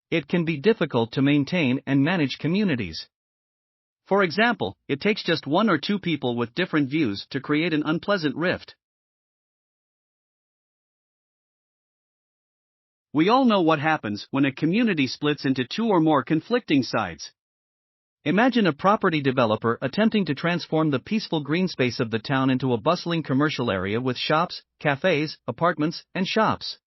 it can be difficult to maintain and manage communities. For example, it takes just one or two people with different views to create an unpleasant rift. We all know what happens when a community splits into two or more conflicting sides. Imagine a property developer attempting to transform the peaceful green space of the town into a bustling commercial area with shops, cafes, apartments, and shops.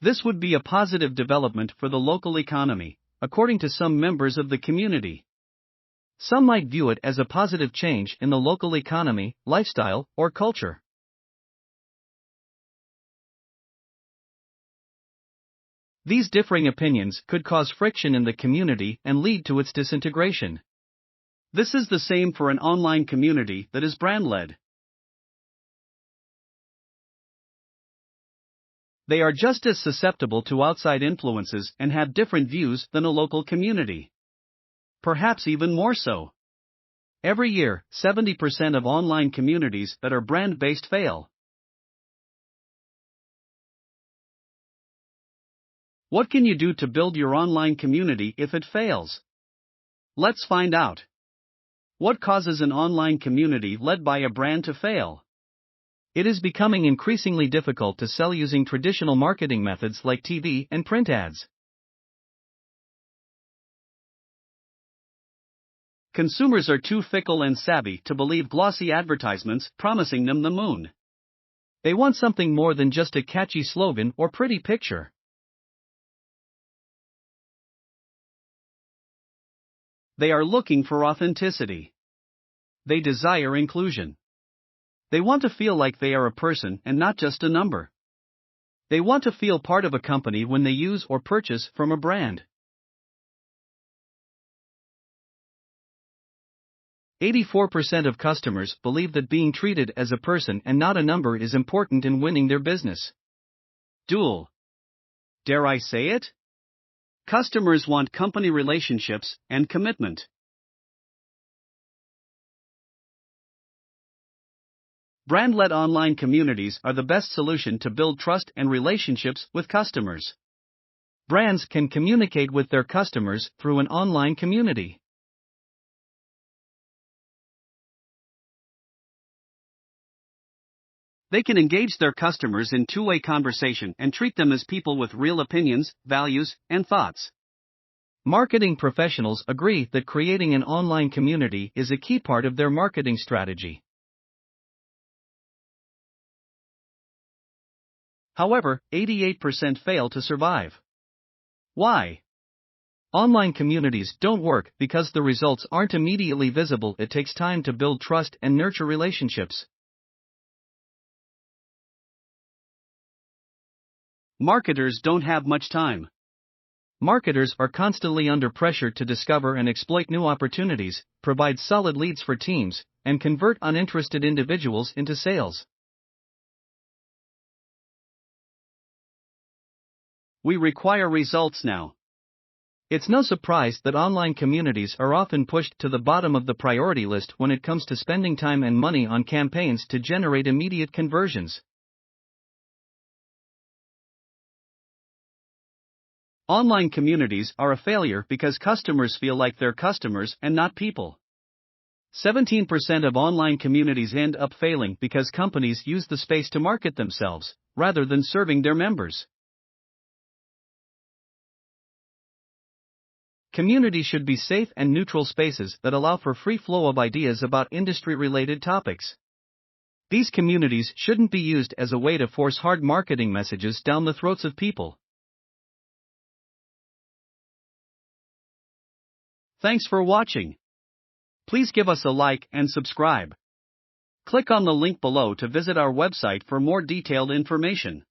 This would be a positive development for the local economy, according to some members of the community. Some might view it as a positive change in the local economy, lifestyle, or culture. These differing opinions could cause friction in the community and lead to its disintegration. This is the same for an online community that is brand-led. They are just as susceptible to outside influences and have different views than a local community. Perhaps even more so. Every year, 70% of online communities that are brand-based fail. What can you do to build your online community if it fails? Let's find out. What causes an online community led by a brand to fail? It is becoming increasingly difficult to sell using traditional marketing methods like TV and print ads. Consumers are too fickle and savvy to believe glossy advertisements promising them the moon. They want something more than just a catchy slogan or pretty picture. They are looking for authenticity. They desire inclusion. They want to feel like they are a person and not just a number. They want to feel part of a company when they use or purchase from a brand. 84% of customers believe that being treated as a person and not a number is important in winning their business. Duel. Dare I say it? Customers want company relationships and commitment. Brand-led online communities are the best solution to build trust and relationships with customers. Brands can communicate with their customers through an online community. They can engage their customers in two-way conversation and treat them as people with real opinions, values, and thoughts. Marketing professionals agree that creating an online community is a key part of their marketing strategy. However, 88% fail to survive. Why? Online communities don't work because the results aren't immediately visible. It takes time to build trust and nurture relationships. Marketers don't have much time. Marketers are constantly under pressure to discover and exploit new opportunities, provide solid leads for teams, and convert uninterested individuals into sales. We require results now. It's no surprise that online communities are often pushed to the bottom of the priority list when it comes to spending time and money on campaigns to generate immediate conversions. Online communities are a failure because customers feel like they're customers and not people. 17% of online communities end up failing because companies use the space to market themselves, rather than serving their members. Communities should be safe and neutral spaces that allow for free flow of ideas about industry-related topics. These communities shouldn't be used as a way to force hard marketing messages down the throats of people. Thanks for watching. Please give us a like and subscribe. Click on the link below to visit our website for more detailed information.